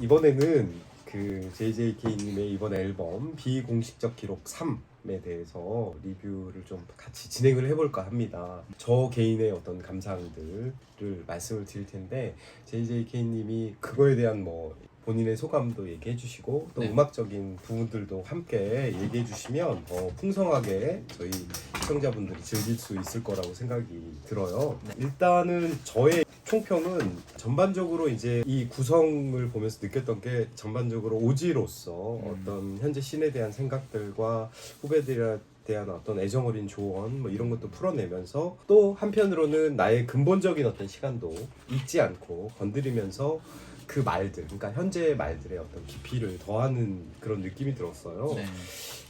이번에는 그 JJK님의 이번 앨범 비공식적 기록 3에 대해서 리뷰를 좀 같이 진행을 해볼까 합니다. 저 개인의 어떤 감상들을 말씀을 드릴 텐데 JJK님이 그거에 대한 뭐 본인의 소감도 얘기해 주시고 또 네. 음악적인 부분들도 함께 얘기해 주시면 더 풍성하게 저희 시청자분들이 즐길 수 있을 거라고 생각이 들어요. 네. 일단은 저의 총평은 전반적으로 이제 이 구성을 보면서 느꼈던 게 전반적으로 오지로서 어떤 현재 씬에 대한 생각들과 후배들에 대한 어떤 애정 어린 조언 뭐 이런 것도 풀어내면서 또 한편으로는 나의 근본적인 어떤 시간도 잊지 않고 건드리면서 그 말들, 그러니까 현재의 말들의 어떤 깊이를 더하는 그런 느낌이 들었어요. 네.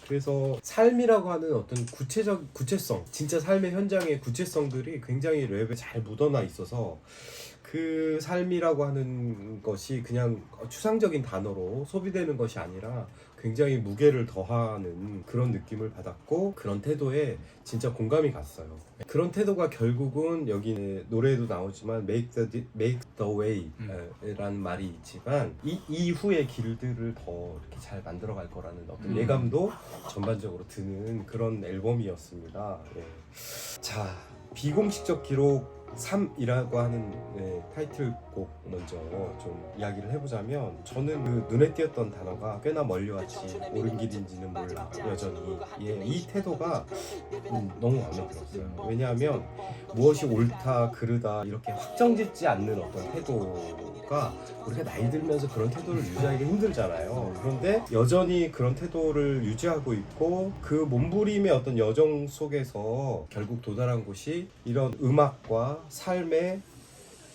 그래서 삶이라고 하는 어떤 구체성, 진짜 삶의 현장의 구체성들이 굉장히 랩에 잘 묻어나 있어서 그 삶이라고 하는 것이 그냥 추상적인 단어로 소비되는 것이 아니라 굉장히 무게를 더하는 그런 느낌을 받았고 그런 태도에 진짜 공감이 갔어요. 그런 태도가 결국은 여기 노래에도 나오지만 make the way 라는 말이 있지만 이 이후의 길들을 더 이렇게 잘 만들어갈 거라는 어떤 예감도 전반적으로 드는 그런 앨범이었습니다. 예. 자, 비공식적 기록 3이라고 하는 타이틀곡 먼저 좀 이야기를 해보자면 저는 그 눈에 띄었던 단어가 꽤나 멀리왔지 옳은 길인지는 몰라 여전히 이 태도가 너무 마음에 들었어요. 왜냐하면 무엇이 옳다 그르다 이렇게 확정짓지 않는 어떤 태도가 우리가 나이 들면서 그런 태도를 유지하기가 힘들잖아요. 그런데 여전히 그런 태도를 유지하고 있고 그 몸부림의 어떤 여정 속에서 결국 도달한 곳이 이런 음악과 삶의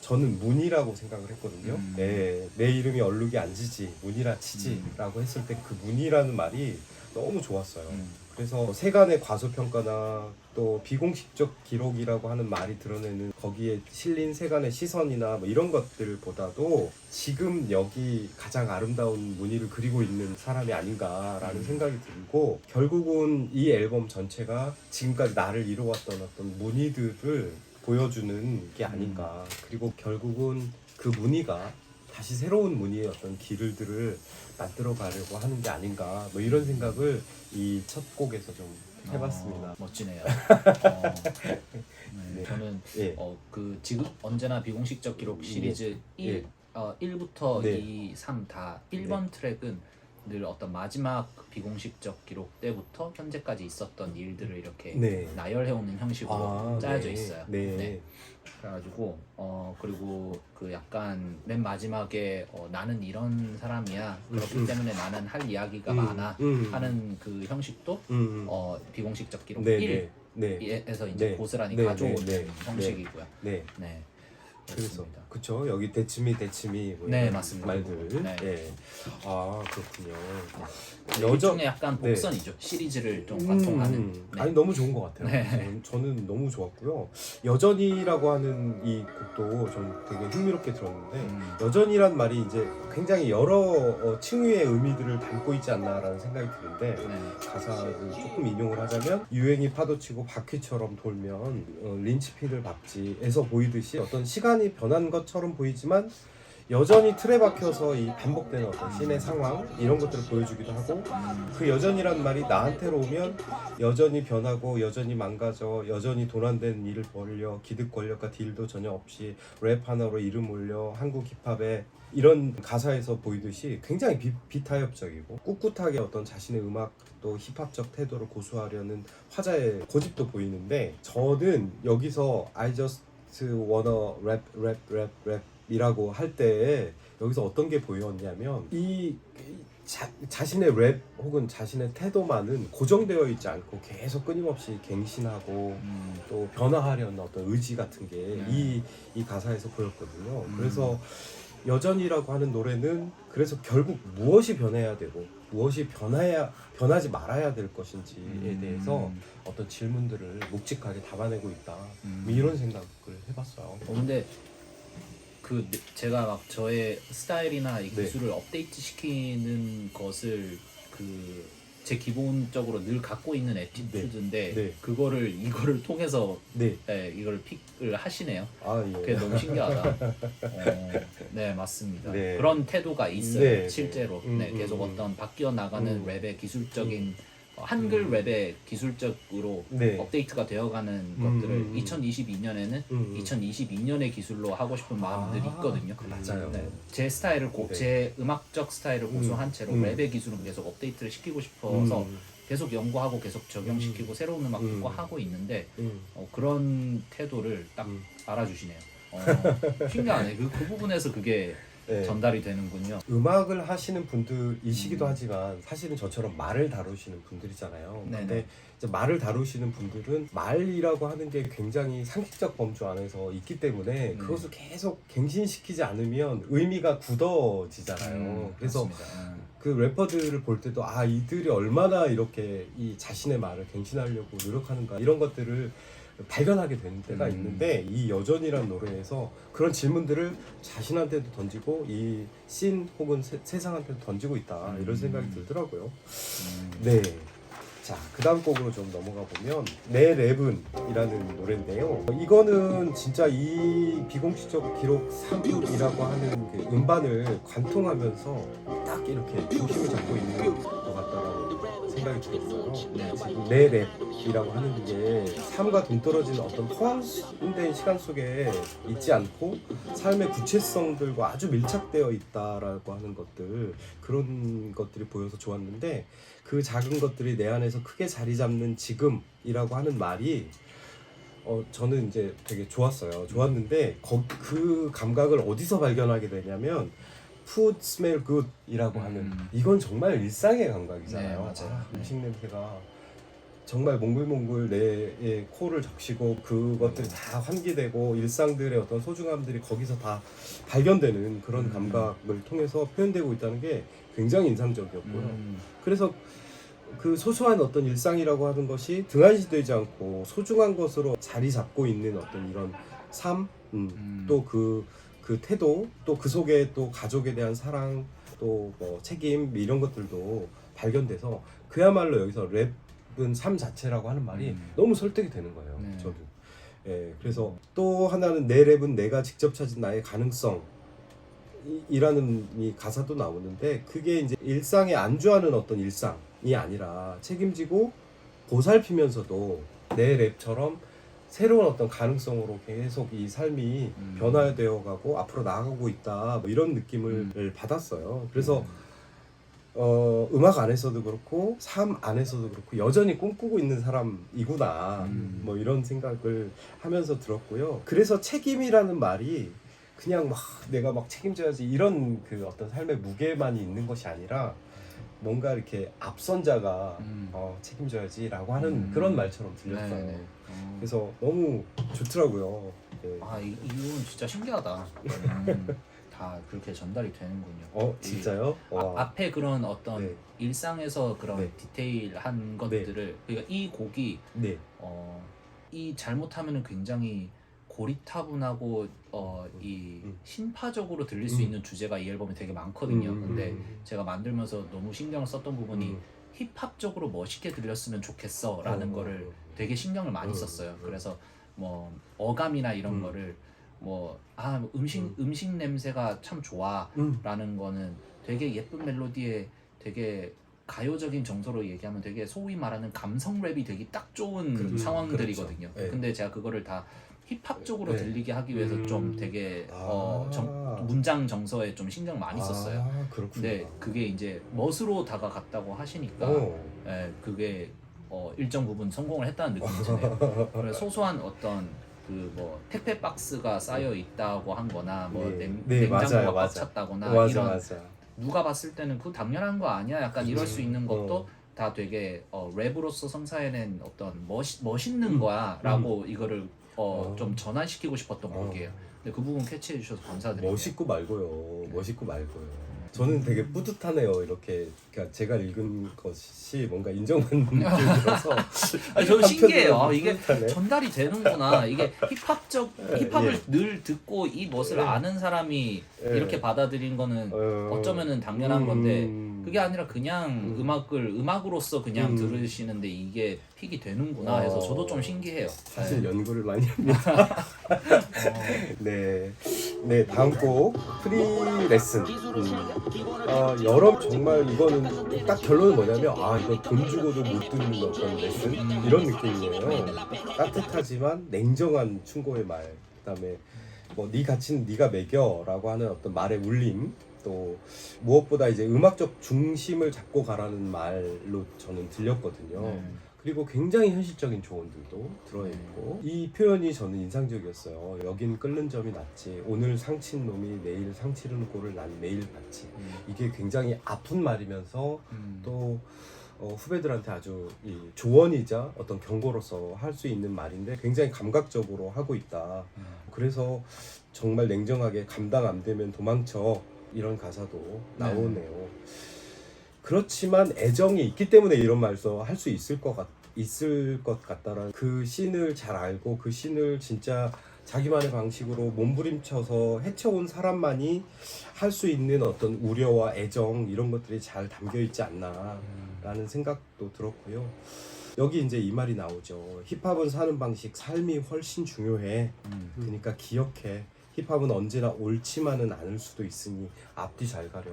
저는 문이라고 생각을 했거든요. 내 이름이 얼룩이 안 지지 문이라 치지 라고 했을 때 그 문이라는 말이 너무 좋았어요. 그래서 세간의 과소평가나 또 비공식적 기록이라고 하는 말이 드러내는 거기에 실린 세간의 시선이나 뭐 이런 것들보다도 지금 여기 가장 아름다운 무늬를 그리고 있는 사람이 아닌가라는 생각이 들고 결국은 이 앨범 전체가 지금까지 나를 이루어왔던 어떤 무늬들을 보여주는 게 아닌가. 그리고 결국은 그 무늬가 다시 새로운 무늬의 어떤 길들을 만들어 가려고 하는 게 아닌가 뭐 이런 생각을 이 첫 곡에서 좀 해봤습니다. 멋지네요. 네. 저는 예. 그 지금 언제나 비공식적 기록 시리즈 1부터 네. 2, 3 다 1번 트랙은 늘 어떤 마지막 비공식적 기록 때부터 현재까지 있었던 일들을 이렇게 나열해오는 형식으로 짜여져 있어요. 네. 그래가지고 그리고 그 약간 맨 마지막에 나는 이런 사람이야 그렇기 때문에 나는 할 이야기가 많아 하는 그 형식도 비공식적 기록 1에서 이제 고스란히 가져오는 형식이고요. 네. 그래서 그렇습니다. 그쵸 여기 대치미 뭐 이런 맞습니다. 말들. 네. 예. 아 그렇군요. 일종의 약간 복선이죠. 시리즈를 좀 관통하는. 아니 너무 좋은 것 같아요. 저는 너무 좋았고요. 여전이라고 하는 이 곡도 전 되게 흥미롭게 들었는데 여전이란 말이 이제 굉장히 여러 층위의 의미들을 담고 있지 않나라는 생각이 드는데 가사를 조금 인용을 하자면 유행이 파도치고 바퀴처럼 돌면 린치핀을 밟지에서 보이듯이 어떤 시간이 변한 것처럼 보이지만 여전히 틀에 박혀서 이 반복되는 어떤 씬의 상황 이런 것들을 보여주기도 하고 그 여전이란 말이 나한테로 오면 여전히 변하고 여전히 망가져 여전히 도난된 일을 벌려 기득 권력과 딜도 전혀 없이 랩 하나로 이름 올려 한국 힙합에 이런 가사에서 보이듯이 굉장히 비타협적이고 꿋꿋하게 어떤 자신의 음악 또 힙합적 태도를 고수하려는 화자의 고집도 보이는데 저는 여기서 I just wanna rap 이라고 할 때 여기서 어떤 게 보였냐면 자신의 랩 혹은 자신의 태도만은 고정되어 있지 않고 계속 끊임없이 갱신하고 또 변화하려는 어떤 의지 같은 게 이 가사에서 보였거든요. 그래서 여전이라고 하는 노래는 그래서 결국 무엇이 변해야 되고 무엇이 변하지 말아야 될 것인지에 대해서 어떤 질문들을 묵직하게 담아내고 있다. 뭐 이런 생각을 해봤어요. 근데 그 제가 막 저의 스타일이나 이 기술을 업데이트 시키는 것을 그 제 기본적으로 늘 갖고 있는 에티튜드인데 네. 이거를 통해서 네. 이걸 픽을 하시네요. 아, 예. 그게 너무 신기하다. 네, 맞습니다. 네. 그런 태도가 있어요. 네. 실제로. 네, 계속 어떤 바뀌어 나가는 랩의 기술적인 한글 랩의 기술적으로 네. 업데이트가 되어가는 것들을 2022년에는 2022년의 기술로 하고 싶은 마음들이 있거든요. 맞아요. 네, 제 스타일을 네. 제 음악적 스타일을 고수한 채로 랩의 기술은 계속 업데이트를 시키고 싶어서 계속 연구하고 계속 적용시키고 새로운 음악 듣고 하고 있는데 그런 태도를 딱 알아주시네요. 신기하네. 그 부분에서 그게 네. 전달이 되는군요. 음악을 하시는 분들이시기도 하지만 사실은 저처럼 말을 다루시는 분들이잖아요. 네네. 근데 이제 말을 다루시는 분들은 말이라고 하는 게 굉장히 상식적 범주 안에서 있기 때문에 그것을 계속 갱신시키지 않으면 의미가 굳어지잖아요. 그래서 맞습니다. 그 래퍼들을 볼 때도 아 이들이 얼마나 이렇게 이 자신의 말을 갱신하려고 노력하는가 이런 것들을 발견하게 되는 때가 있는데 이 여전이란 노래에서 그런 질문들을 자신한테도 던지고 이 씬 혹은 세상한테도 던지고 있다 이런 생각이 들더라고요. 네. 자, 그 다음 곡으로 좀 넘어가 보면 내 랩은 이라는 노래인데요. 이거는 진짜 이 비공식적 기록 3이라고 하는 그 음반을 관통하면서 딱 이렇게 중심을 잡고 있는 것 같다라고 생각이 들었어요. 지금 내 랩이라고 하는 게 삶과 동떨어진 어떤 포함된 시간 속에 있지 않고 삶의 구체성들과 아주 밀착되어 있다라고 하는 것들 그런 것들이 보여서 좋았는데 그 작은 것들이 내 안에서 크게 자리 잡는 지금이라고 하는 말이 저는 이제 되게 좋았어요. 좋았는데 그 감각을 어디서 발견하게 되냐면 Food smell good 이라고 하는 이건 정말 일상의 감각이잖아요. 네, 맞아요. 음식 냄새가 정말 몽글몽글 내 코를 적시고 그것들이 다 환기되고 일상들의 어떤 소중함들이 거기서 다 발견되는 그런 감각을 통해서 표현되고 있다는 게 굉장히 인상적이었고요. 그래서 그 소소한 어떤 일상이라고 하는 것이 등한시되지 않고 소중한 것으로 자리 잡고 있는 어떤 이런 삶, 또 그 태도, 또 그 속에 또 가족에 대한 사랑, 또 뭐 책임 이런 것들도 발견돼서 그야말로 여기서 랩은 삶 자체라고 하는 말이 너무 설득이 되는 거예요. 네. 저도. 예, 그래서 또 하나는 내 랩은 내가 직접 찾은 나의 가능성. 이라는 이 가사도 나오는데 그게 이제 일상에 안주하는 어떤 일상이 아니라 책임지고 보살피면서도 내 랩처럼 새로운 어떤 가능성으로 계속 이 삶이 변화되어 가고 앞으로 나아가고 있다 뭐 이런 느낌을 받았어요. 그래서 음악 안에서도 그렇고 삶 안에서도 그렇고 여전히 꿈꾸고 있는 사람이구나 뭐 이런 생각을 하면서 들었고요. 그래서 책임이라는 말이 그냥 막 내가 막 책임져야지 이런 그 어떤 삶의 무게만이 있는 것이 아니라 뭔가 이렇게 앞선 자가 책임져야지라고 하는 그런 말처럼 들렸어요. 그래서 너무 좋더라고요. 네. 이건 진짜 신기하다. 다 그렇게 전달이 되는군요. 진짜요? 앞에 그런 어떤 네. 일상에서 그런 네. 디테일한 것들을 그러니까 이 곡이 네. 이 잘못하면은 굉장히 고리타분하고 이 신파적으로 들릴 수 있는 주제가 이 앨범에 되게 많거든요. 근데 제가 만들면서 너무 신경을 썼던 부분이 힙합적으로 멋있게 들렸으면 좋겠어 라는 거를 되게 신경을 많이 썼어요. 그래서 뭐 어감이나 이런 거를 뭐 음식 냄새가 참 좋아 라는 거는 되게 예쁜 멜로디에 되게 가요적인 정서로 얘기하면 되게 소위 말하는 감성 랩이 되게 딱 좋은 상황들이거든요. 그렇죠. 네. 근데 제가 그거를 다 힙합적으로 들리게 하기 위해서 좀 되게 아. 문장 정서에 좀 신경 많이 썼어요. 그렇구나. 근데 그게 이제 멋으로 다가갔다고 하시니까 예, 그게 일정 부분 성공을 했다는 느낌이 드네요. 그래서 소소한 어떤 그 뭐 택배 박스가 쌓여 있다고 한거나 뭐 냉장고가 꽉 찼다거나 이런 누가 봤을 때는 그거 당연한 거 아니야? 약간 이럴 수 있는 것도 다 되게 랩으로서 성사해낸 어떤 멋있는 거야라고 이거를 좀 전환시키고 싶었던 곡이에요. 근데 그 부분 캐치해 주셔서 감사드립니다. 멋있고 말고요. 멋있고 말고요. 저는 되게 뿌듯하네요. 이렇게 그러니까 제가 읽은 것이 뭔가 인정받는 느낌이 들어서 아니, 저는 신기해요. 한편으로는 이게 뿌듯하네. 전달이 되는구나. 이게 힙합을 예. 늘 듣고 이 멋을 예. 아는 사람이 예. 이렇게 받아들인 거는 어쩌면은 당연한 건데 그게 아니라 그냥 음악으로서 그냥 들으시는데 이게 픽이 되는구나 해서 저도 좀 신기해요. 사실 네. 연구를 많이 합니다. 네, 네 다음 곡 프리 레슨. 여러 정말 이거는 딱 결론은 뭐냐면 이거 돈 주고도 못 듣는 어떤 레슨 이런 느낌이에요. 따뜻하지만 냉정한 충고의 말. 그다음에 뭐 네 가치는 네가 매겨라고 하는 어떤 말의 울림. 또 무엇보다 이제 음악적 중심을 잡고 가라는 말로 저는 들렸거든요. 그리고 굉장히 현실적인 조언들도 들어있고 이 표현이 저는 인상적이었어요. 여긴 끓는 점이 낫지 오늘 상친 놈이 내일 상치르는 꼴을 난 매일 봤지. 이게 굉장히 아픈 말이면서 또 후배들한테 아주 이 조언이자 어떤 경고로서 할 수 있는 말인데 굉장히 감각적으로 하고 있다. 그래서 정말 냉정하게 감당 안 되면 도망쳐 이런 가사도 나오네요. 그렇지만 애정이 있기 때문에 이런 말도 할 수 있을 것 같다라는 그 씬을 잘 알고 그 씬을 진짜 자기만의 방식으로 몸부림쳐서 헤쳐온 사람만이 할 수 있는 어떤 우려와 애정 이런 것들이 잘 담겨 있지 않나라는 생각도 들었고요. 여기 이제 이 말이 나오죠. 힙합은 사는 방식, 삶이 훨씬 중요해. 그러니까 기억해. 힙합은 언제나 옳지만은 않을 수도 있으니 앞뒤 잘 가려.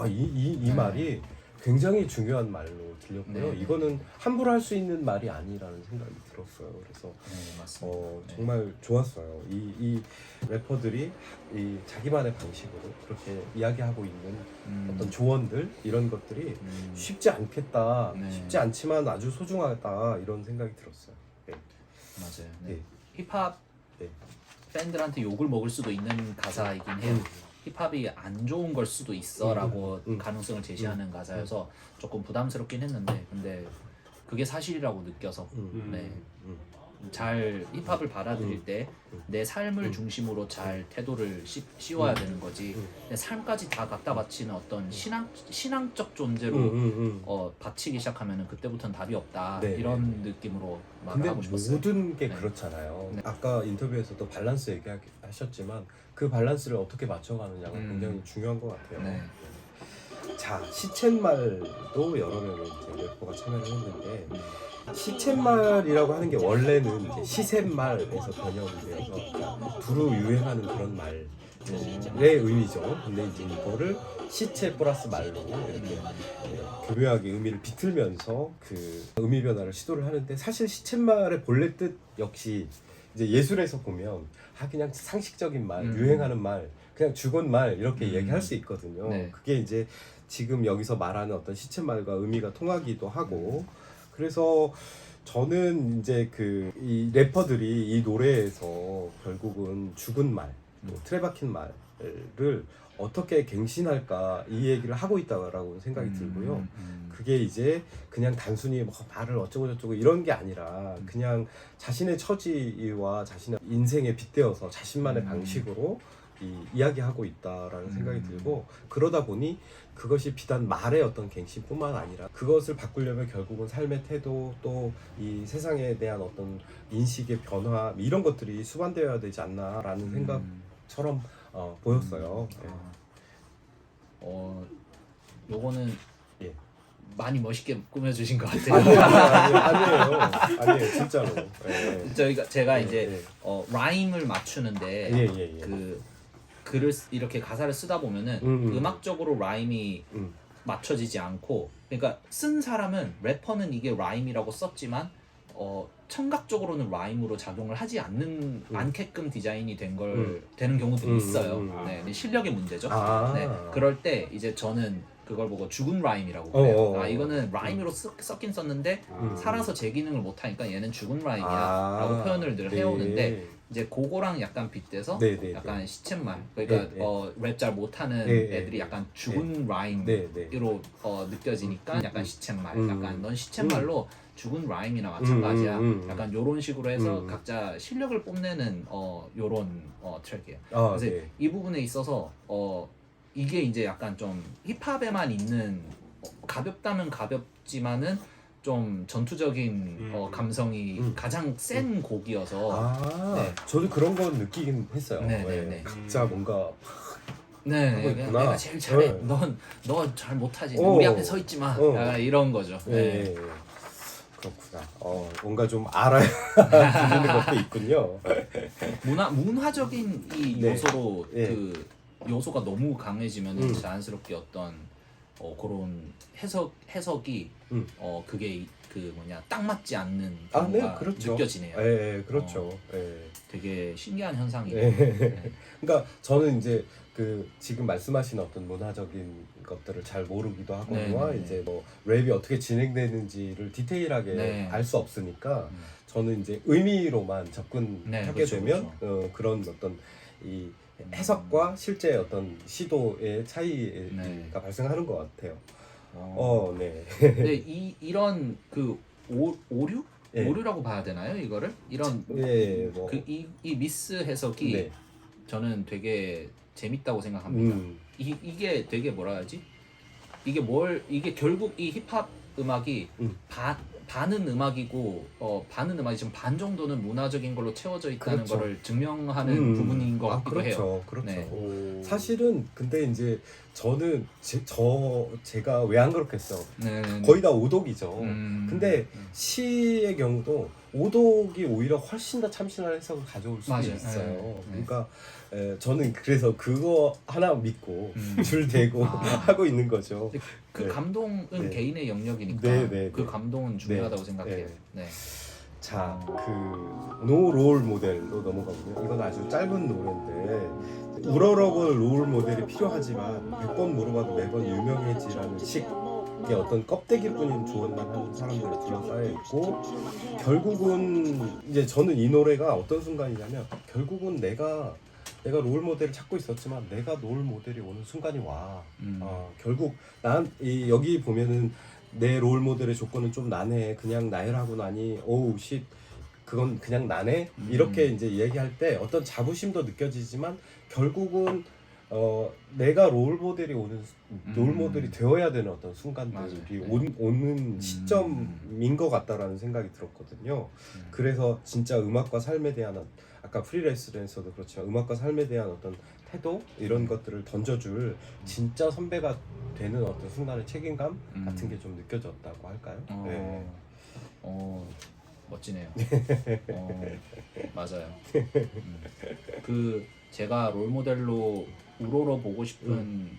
이 말이 굉장히 중요한 말로 들렸고요. 네. 이거는 함부로 할 수 있는 말이 아니라는 생각이 들었어요. 그래서 맞습니다. 정말 좋았어요. 이 래퍼들이 이 자기만의 방식으로 그렇게 이야기하고 있는 어떤 조언들 이런 것들이 쉽지 않겠다. 네. 쉽지 않지만 아주 소중하다 이런 생각이 들었어요. 네. 맞아요. 네. 네. 힙합 네. 팬들한테 욕을 먹을 수도 있는 가사이긴 해요. 힙합이 안 좋은 걸 수도 있어라고 가능성을 제시하는 가사여서 조금 부담스럽긴 했는데 근데 그게 사실이라고 느껴서 네. 잘 힙합을 받아들일 때 내 삶을 중심으로 잘 태도를 씌워야 되는 거지 내 삶까지 다 갖다 바치는 어떤 신앙적 존재로 바치기 시작하면은 그때부터는 답이 없다. 네. 이런 느낌으로 말을 근데 하고 싶었어요. 모든 게 네. 그렇잖아요. 네. 아까 인터뷰에서도 밸런스 얘기하셨지만 그 밸런스를 어떻게 맞춰가느냐가 굉장히 중요한 것 같아요. 네. 자, 시쳇말도 여러 명의 이제 래퍼가 참여를 했는데 시쳇말이라고 하는 게 원래는 이제 시샘말에서 변형이 되어서 그러니까 두루 유행하는 그런 말의 의미죠. 근데 이제 이거를 시체 플러스 말로 이렇게 교묘하게 의미를 비틀면서 그 의미 변화를 시도를 하는데 사실 시쳇말의 본래 뜻 역시 이제 예술에서 보면 그냥 상식적인 말, 유행하는 말, 그냥 죽은 말 이렇게 얘기할 수 있거든요. 네. 그게 이제 지금 여기서 말하는 어떤 시쳇말과 의미가 통하기도 하고 그래서 저는 이제 이 래퍼들이 이 노래에서 결국은 죽은 말, 또 틀에 박힌 말을 어떻게 갱신할까 이 얘기를 하고 있다라고 생각이 들고요. 그게 이제 그냥 단순히 뭐 말을 어쩌고 저쩌고 이런 게 아니라 그냥 자신의 처지와 자신의 인생에 빗대어서 자신만의 방식으로 이야기하고 있다라는 생각이 들고 그러다 보니 그것이 비단 말의 어떤 갱신뿐만 아니라 그것을 바꾸려면 결국은 삶의 태도 또 이 세상에 대한 어떤 인식의 변화 이런 것들이 수반되어야 되지 않나라는 생각처럼 보였어요. 요거는 예. 많이 멋있게 꾸며주신 것 같아요. 아니에요 진짜로. 제가 예, 이제 예. 라임을 맞추는데 예. 그 글을 이렇게 가사를 쓰다 보면은 음악적으로 라임이 맞춰지지 않고 그러니까 쓴 사람은 래퍼는 이게 라임이라고 썼지만 청각적으로는 라임으로 작용을 하지 않게끔 디자인이 되는 경우들이 있어요. 네, 실력의 문제죠. 네, 그럴 때 이제 저는 그걸 보고 죽은 라임이라고 그래요. 이거는 라임으로 썼긴 썼는데 살아서 제 기능을 못하니까 얘는 죽은 라임이야 라고 표현을 늘 해오는데 이제 그거랑 약간 빗대서 약간 시쳇말 그러니까 랩 잘 못하는 애들이 약간 죽은 라임으로 느껴지니까 약간 시쳇말 약간 넌 시쳇말로 죽은 라임이나 마찬가지야 약간 요런 식으로 해서 각자 실력을 뽐내는 요런 트랙이에요. 그래서 이 부분에 있어서 이게 이제 약간 좀 힙합에만 있는 가볍다면 가볍지만은 좀 전투적인 감성이 가장 센 곡이어서 네. 저도 그런 건 느끼긴 했어요. 네. 각자 뭔가 네, 하고 있구나. 내가 제일 잘해. 네. 넌 잘 못하지. 우리 앞에 서 있지 마. 약간 이런 거죠. 네. 그렇구나. 뭔가 좀 알아야 들리는 것도 있군요. 문화적인 이 네. 요소로 네. 그 요소가 너무 강해지면 자연스럽게 어떤 그런 해석이 그게 그 뭐냐 딱 맞지 않는 경우가 그렇죠. 느껴지네요. 네, 그렇죠. 되게 신기한 현상이에요. 네. 그러니까 저는 이제 그 지금 말씀하신 어떤 문화적인 것들을 잘 모르기도 하거나 이제 뭐 랩이 어떻게 진행되는지를 디테일하게 알 수 없으니까 저는 이제 의미로만 접근하게 그렇죠, 되면 그런 어떤 이 해석과 실제 어떤 시도의 차이가 발생하는 것 같아요. 네. 근데 이런 그 오류? 네. 오류라고 봐야 되나요? 이거를? 이런 뭐. 이 미스 해석이 저는 되게 재밌다고 생각합니다. 이게 되게 뭐라 하지? 이게 결국 이 힙합 음악이 반은 음악이고 반은 음악이 지금 반 정도는 문화적인 걸로 채워져 있다는 그렇죠. 거를 증명하는 부분인 것 같기도 해요. 그렇죠. 네. 사실은 근데 이제 저는 제가 왜 안 그렇겠어. 네. 거의 다 오독이죠. 근데 시의 경우도 오독이 오히려 훨씬 더 참신한 해석을 가져올 수도 맞아요. 있어요. 네. 그러니까 저는 그래서 그거 하나 믿고 줄 대고 하고 있는 거죠. 그 감동은 개인의 영역이니까 그 감동은 중요하다고 생각해요. 네. 자, 그 노 롤 모델로 넘어가고요. 이건 아주 짧은 노래인데 우러러볼 롤 모델이 필요하지만 100번 물어봐도 매번 유명해지라는 식의 어떤 껍데기뿐인 조언만 하는 사람들이 둘러싸여 있고 결국은 이제 저는 이 노래가 어떤 순간이냐면 결국은 내가 롤 모델을 찾고 있었지만 내가 롤 모델이 오는 순간이 와. 결국 여기 보면은 내 롤 모델의 조건은 좀 나네. 그냥 나열하고 나니 오우 쉿 그건 그냥 나네. 이렇게 이제 얘기할 때 어떤 자부심도 느껴지지만 결국은 내가 롤 모델이 되어야 되는 어떤 순간들이 오는 시점인 것 같다라는 생각이 들었거든요. 그래서 진짜 음악과 삶에 대한 아까 프리랜서에서도 그렇지만 음악과 삶에 대한 어떤 태도 이런 것들을 던져줄 진짜 선배가 되는 어떤 순간의 책임감 같은 게 좀 느껴졌다고 할까요? 네. 멋지네요. 맞아요. 그 제가 롤 모델로 우러러 보고 싶은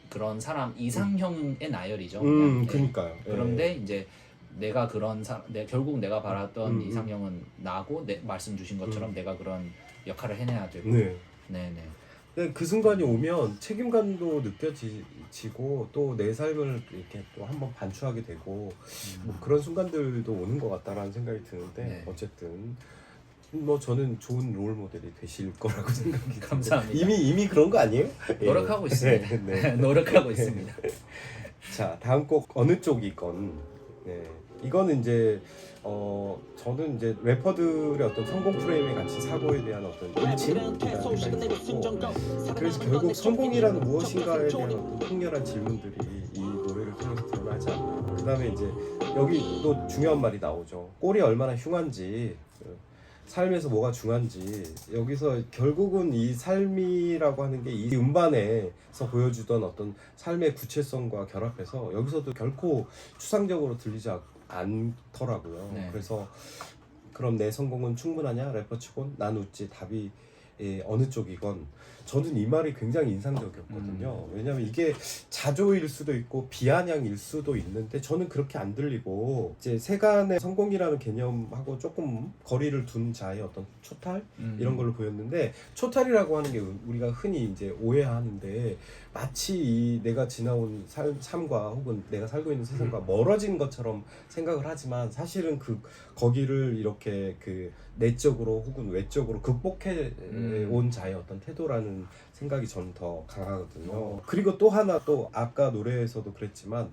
그런 사람 이상형의 나열이죠. 그러니까요. 그런데 이제 내가 그런 결국 내가 바랐던 이상형은 나고 말씀 주신 것처럼 내가 그런 역할을 해내야 되고. 네네. 그 순간이 오면 책임감도 느껴지고 또 내 삶을 이렇게 또 한번 반추하게 되고 뭐 그런 순간들도 오는 것 같다라는 생각이 드는데 어쨌든 뭐 저는 좋은 롤 모델이 되실 거라고 생각이 감사합니다. 이미 그런 거 아니에요? 노력하고 있습니다. 노력하고 있습니다. 자, 다음 곡 어느 쪽이건 이거는 이제 저는 이제 래퍼들의 어떤 성공 프레임에 갇힌 사고에 대한 어떤 일침이라는 생각이 들었고 그래서 결국 성공이란 무엇인가에 대한 어떤 통렬한 질문들이 이 노래를 통해서 드러나지 않나. 그 다음에 이제 여기 또 중요한 말이 나오죠. 꼴이 얼마나 흉한지 삶에서 뭐가 중요한지 여기서 결국은 이 삶이라고 하는 게 이 음반에서 보여주던 어떤 삶의 구체성과 결합해서 여기서도 결코 추상적으로 들리지 않더라고요. 그래서 그럼 내 성공은 충분하냐? 래퍼치곤 난 웃지 답이 어느 쪽이건 저는 이 말이 굉장히 인상적이었거든요. 왜냐하면 이게 자조일 수도 있고 비아냥일 수도 있는데 저는 그렇게 안 들리고 이제 세간의 성공이라는 개념하고 조금 거리를 둔 자의 어떤 초탈 이런 걸로 보였는데 초탈이라고 하는 게 우리가 흔히 이제 오해하는데 마치 이 내가 지나온 삶과 혹은 내가 살고 있는 세상과 멀어진 것처럼 생각을 하지만 사실은 거기를 이렇게 그 내적으로 혹은 외적으로 극복해 온 자의 어떤 태도라는 생각이 저는 더 강하거든요. 그리고 또 하나 또 아까 노래에서도 그랬지만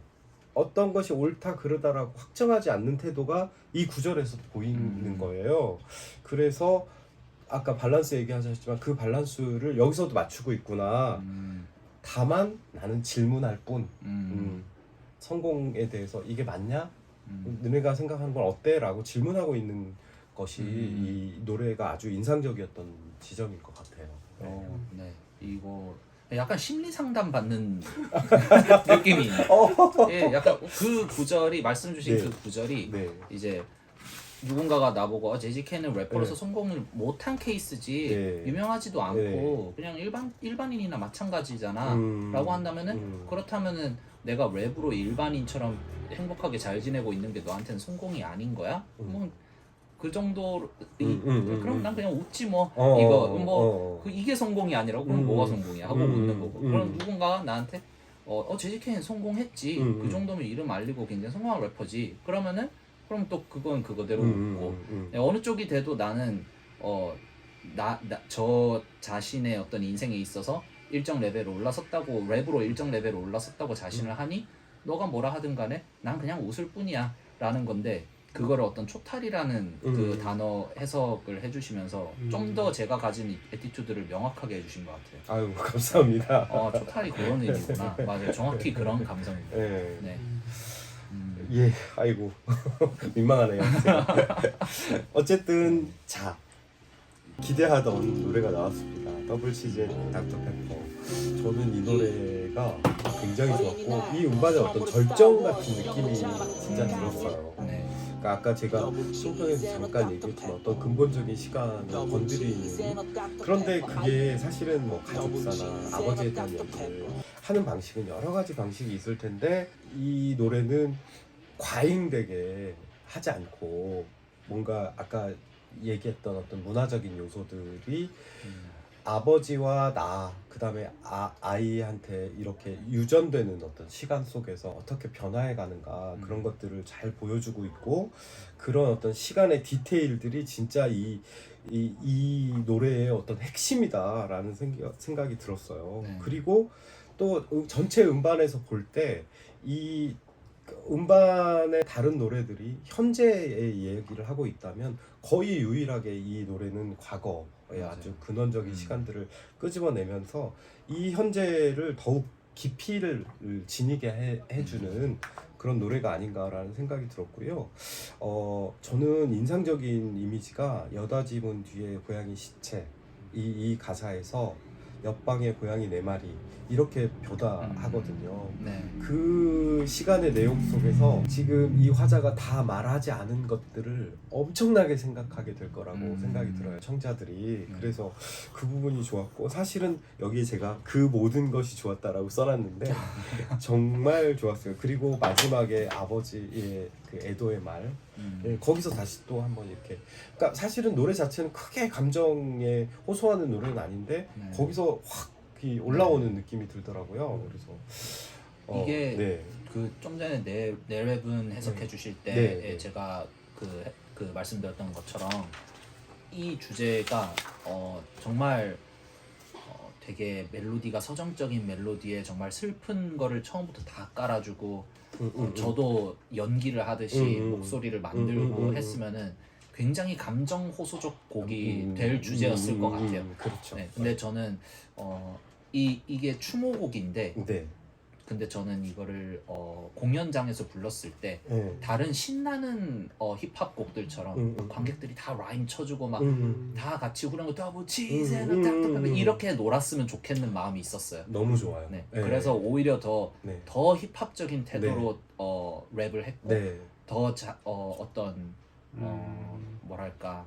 어떤 것이 옳다 그르다라고 확정하지 않는 태도가 이 구절에서 보이는 거예요. 그래서 아까 밸런스 얘기하셨지만 그 밸런스를 여기서도 맞추고 있구나. 다만 나는 질문할 뿐. 성공에 대해서 이게 맞냐? 너네가 생각하는 건 어때? 라고 질문하고 있는 것이 이 노래가 아주 인상적이었던 지점인 것 같아요. 네. 이거 약간 심리 상담 받는 느낌이 있네. 예, 약간 그 구절이 말씀 주신 그 구절이 이제 누군가가 나보고 제이지케이는 래퍼로서 성공을 못한 케이스지 유명하지도 않고 그냥 일반인이나 마찬가지잖아 라고 한다면은 그렇다면은 내가 랩으로 일반인처럼 행복하게 잘 지내고 있는 게 너한테는 성공이 아닌 거야? 뭐 그 정도 그럼 난 그냥 웃지 뭐 이거 뭐 이게 성공이 아니라고 그럼 뭐가 성공이야 하고 웃는 거고 그럼 누군가 나한테 제이지케이는 성공했지 그 정도면 이름 알리고 굉장히 성공한 래퍼지 그러면은 그럼 또 그건 그거대로 웃고 어느 쪽이 돼도 나는 저 자신의 어떤 인생에 있어서 일정 레벨에 올라섰다고 랩으로 일정 레벨에 올라섰다고 자신을 하니 너가 뭐라 하든 간에 난 그냥 웃을 뿐이야 라는 건데 그거를 어떤 초탈이라는 그 단어 해석을 해주시면서 좀 더 제가 가진 애티튜드를 명확하게 해주신 것 같아요. 아유 감사합니다. 초탈이 그런 의미구나. 맞아요. 정확히 그런 감성입니다. 네. 예, 아이고 민망하네요. 어쨌든 자 기대하던 노래가 나왔습니다. 더블 시즌 닥터 페퍼. 저는 이 노래가 굉장히 좋았고 이 음반의 어떤 절정 같은 느낌이 진짜 들었어요. 그러니까 아까 제가 소평에서 잠깐 얘기했지만 어떤 근본적인 시간을 건드리는 그런데 그게 사실은 뭐 가족사나 아버지에 대한 얘기를 하는 방식은 여러 가지 방식이 있을 텐데 이 노래는 과잉되게 하지 않고 뭔가 아까 얘기했던 어떤 문화적인 요소들이 아버지와 나 그다음에 아이한테 이렇게 유전되는 어떤 시간 속에서 어떻게 변화해 가는가 그런 것들을 잘 보여주고 있고 그런 어떤 시간의 디테일들이 진짜 이 노래의 어떤 핵심이다라는 생각이 들었어요. 그리고 또 전체 음반에서 볼 때 이 음반의 다른 노래들이 현재의 이야기를 하고 있다면 거의 유일하게 이 노래는 과거의 아주 근원적인 시간들을 끄집어내면서 이 현재를 더욱 깊이를 지니게 해주는 그런 노래가 아닌가라는 생각이 들었고요. 저는 인상적인 이미지가 여다지문 뒤에 고양이 시체 이 가사에서 옆방에 고양이 4마리 이렇게 표다하거든요. 그 시간의 내용 속에서 지금 이 화자가 다 말하지 않은 것들을 엄청나게 생각하게 될 거라고 생각이 들어요. 청자들이. 그래서 그 부분이 좋았고 사실은 여기에 제가 그 모든 것이 좋았다라고 써놨는데 정말 좋았어요. 그리고 마지막에 아버지의 그 애도의 말 거기서 다시 또 한번 이렇게 그러니까 사실은 노래 자체는 크게 감정에 호소하는 노래는 아닌데 거기서 확 올라오는 느낌이 들더라고요. 그래서 이게 그 좀 전에 내 랩은 해석해 주실 때 제가 그 말씀드렸던 것처럼 이 주제가 정말 되게 멜로디가 서정적인 멜로디에 정말 슬픈 거를 처음부터 다 깔아주고 저도 연기를 하듯이 목소리를 만들고 했으면은 굉장히 감정 호소적 곡이 될 주제였을 것 같아요. 그렇죠. 근데 저는 이게 추모곡인데 근데 저는 이거를 공연장에서 불렀을 때 다른 신나는 힙합 곡들처럼 관객들이 다 라임 쳐주고 막 다 같이 후렴구 더블 치즈나 딱딱하게 이렇게 놀았으면 좋겠는 마음이 있었어요. 너무 좋아요. 그래서 오히려 더 힙합적인 태도로 랩을 했고 더 어떤 뭐랄까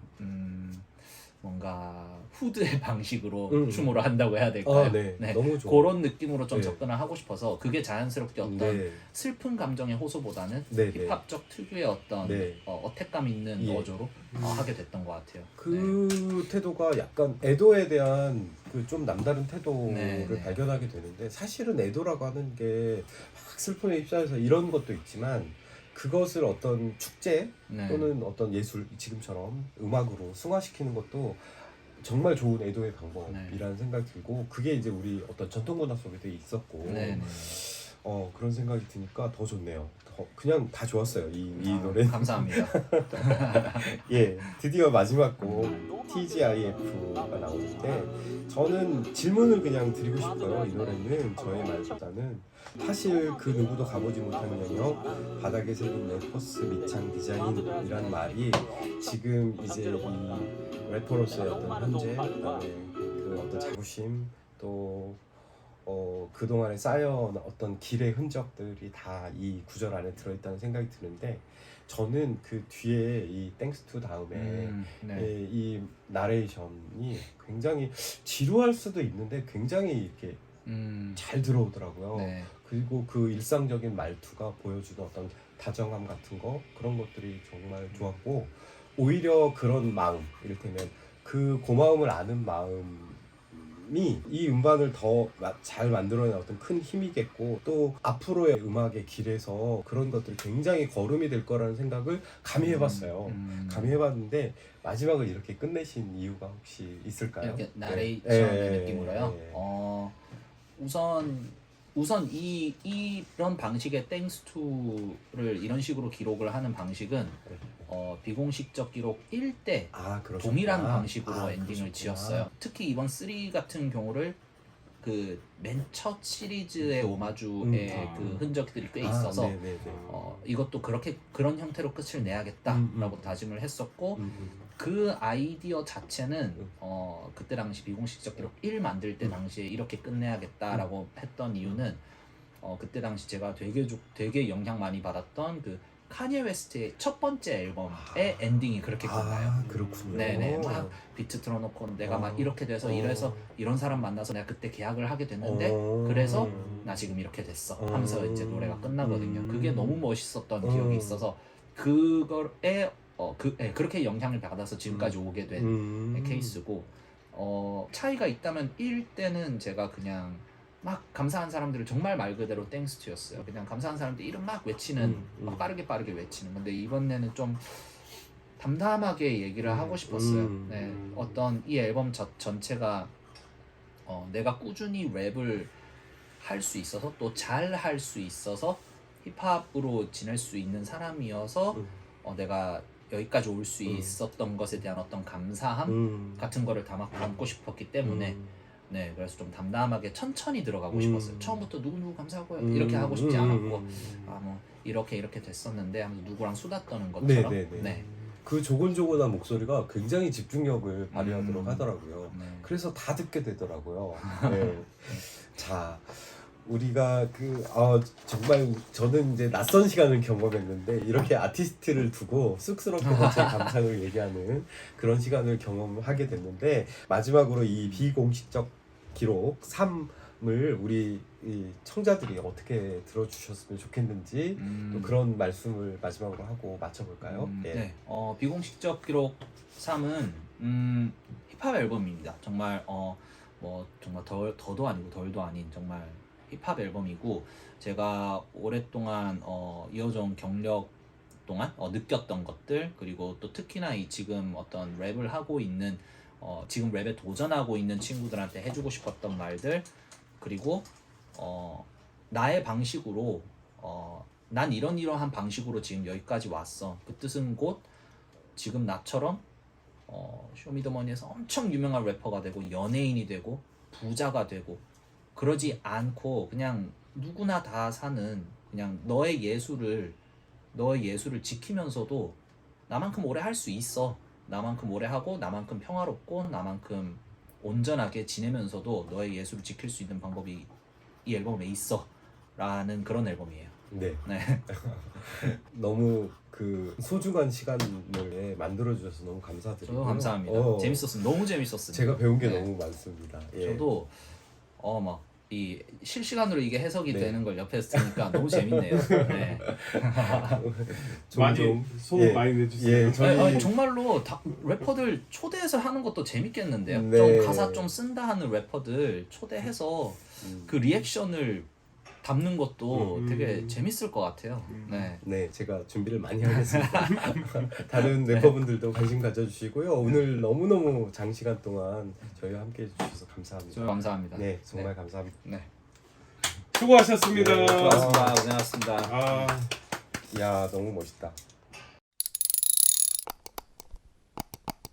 뭔가 후드의 방식으로 추모를 한다고 해야 될까요? 너무 좋아요. 그런 느낌으로 좀 접근을 하고 싶어서 그게 자연스럽게 어떤 슬픈 감정의 호소보다는 힙합적 특유의 어떤 어택감 있는 어조로 하게 됐던 것 같아요. 그 태도가 약간 애도에 대한 그 좀 남다른 태도를 발견하게 되는데 사실은 애도라고 하는 게 막 슬픔에 휩싸여서 이런 것도 있지만 그것을 어떤 축제 또는 어떤 예술 지금처럼 음악으로 승화시키는 것도 정말 좋은 애도의 방법이라는 생각이 들고 그게 이제 우리 어떤 전통문화 속에도 있었고 그런 생각이 드니까 더 좋네요. 그냥 다 좋았어요. 이 노래. 감사합니다. 예, 드디어 마지막 곡 TGIF가 나오는데 저는 질문을 그냥 드리고 싶어요. 이 노래는 저의 말보다는 사실 그 누구도 가보지 못한 영역 바닥에 새긴 래퍼스 밑창 디자인이란 말이 지금 이제 이 래퍼로서의 어떤 현재 그다음에 그 어떤 자부심 또 그동안에 쌓여온 어떤 길의 흔적들이 다 이 구절 안에 들어있다는 생각이 드는데 저는 그 뒤에 이 땡스 투 다음에 네. 이 나레이션이 굉장히 지루할 수도 있는데 굉장히 이렇게 잘 들어오더라고요. 네. 그리고 그 일상적인 말투가 보여주는 어떤 다정함 같은 거 그런 것들이 정말 좋았고 오히려 그런 마음 이를테면 그 고마움을 아는 마음이 이 음반을 더 잘 만들어낸 어떤 큰 힘이겠고 또 앞으로의 음악의 길에서 그런 것들이 굉장히 거름이 될 거라는 생각을 감히 해봤어요. 감히 해봤는데 마지막을 이렇게 끝내신 이유가 혹시 있을까요? 이렇게 나레이션의 느낌으로요. 네. 우선 이런 방식의 땡스 투를 이런 식으로 기록을 하는 방식은 비공식적 기록 1대 동일한 방식으로 엔딩을 그러셨구나. 지었어요. 특히 이번 3 같은 경우를 그 맨 첫 시리즈의 오마주의 그 흔적들이 꽤 있어서 이것도 그런 형태로 끝을 내야겠다라고 다짐을 했었고 그 아이디어 자체는 그때 당시 비공식적 기록 1 만들 때 당시에 이렇게 끝내야겠다라고 했던 이유는 그때 당시 제가 되게 영향 많이 받았던 그 카니에 웨스트의 첫 번째 앨범의 엔딩이 그렇게 끝나요. 그렇군요. 네네, 막 비트 틀어놓고 내가 막 이렇게 돼서 이래서 이런 사람 만나서 내가 그때 계약을 하게 됐는데 그래서 나 지금 이렇게 됐어 하면서 이제 노래가 끝나거든요. 그게 너무 멋있었던 기억이 있어서 그거에 그렇게 영향을 받아서 지금까지 오게 된 케이스고 차이가 있다면 1 때는 제가 그냥 막 감사한 사람들을 정말 말 그대로 땡스투였어요. 그냥 감사한 사람들 이름 막 외치는 막 빠르게 외치는 건데 이번에는 좀 담담하게 얘기를 하고 싶었어요. 네, 어떤 이 앨범 전체가 내가 꾸준히 랩을 할 수 있어서 또 잘 할 수 있어서 힙합으로 지낼 수 있는 사람이어서 내가 여기까지 올 수 있었던 것에 대한 어떤 감사함 같은 거를 담고 싶었기 때문에 네, 그래서 좀 담담하게 천천히 들어가고 싶었어요. 처음부터 누구 감사하고요 이렇게 하고 싶지 않았고 뭐 이렇게 됐었는데 하면서 누구랑 수다 떠는 것처럼 네. 그 조곤조곤한 목소리가 굉장히 집중력을 발휘하도록 하더라고요. 네. 그래서 다 듣게 되더라고요. 네. 자, 우리가 정말 저는 이제 낯선 시간을 경험했는데 이렇게 아티스트를 두고 쑥스럽게 제 감상을 얘기하는 그런 시간을 경험하게 됐는데 마지막으로 이 비공식적 기록 3을 우리 이 청자들이 어떻게 들어주셨으면 좋겠는지 또 그런 말씀을 마지막으로 하고 마쳐볼까요? 네. 비공식적 기록 3은 힙합 앨범입니다. 정말 뭐 정말 더도 아니고 덜도 아닌 정말 힙합 앨범이고 제가 오랫동안 이어져 온 경력 동안 느꼈던 것들 그리고 또 특히나 이 지금 어떤 랩을 하고 있는 지금 랩에 도전하고 있는 친구들한테 해주고 싶었던 말들 그리고 나의 방식으로 난 이러한 방식으로 지금 여기까지 왔어. 그 뜻은 곧 지금 나처럼 쇼미더머니에서 엄청 유명한 래퍼가 되고 연예인이 되고 부자가 되고 그러지 않고 그냥 누구나 다 사는 그냥 너의 예술을 지키면서도 나만큼 오래 할 수 있어. 나만큼 오래 하고 나만큼 평화롭고 나만큼 온전하게 지내면서도 너의 예술을 지킬 수 있는 방법이 이 앨범에 있어 라는 그런 앨범이에요. 네. 네. 너무 그 소중한 시간을 만들어주셔서 너무 감사드리고요. 저도 감사합니다. 재밌었습니다. 너무 재밌었습니다. 제가 배운 게 너무 많습니다. 예. 저도 막 이 실시간으로 이게 해석이 되는 걸 옆에서 들으니까 너무 재밌네요. 네. 많이 소문 많이 내주세요. 저희 정말로 래퍼들 초대해서 하는 것도 재밌겠는데요. 네. 좀 가사 좀 쓴다 하는 래퍼들 초대해서 그 리액션을 담는 것도 되게 재밌을 것 같아요. 네, 제가 준비를 많이 하겠습니다. 다른 래퍼분들도 관심 가져주시고요. 오늘 너무너무 장시간 동안 저희와 함께 해주셔서 감사합니다. 감사합니다. 네, 정말 감사합니다. 네. 수고하셨습니다. 수고하셨습니다. 고생하셨습니다. 아. 야, 너무 멋있다.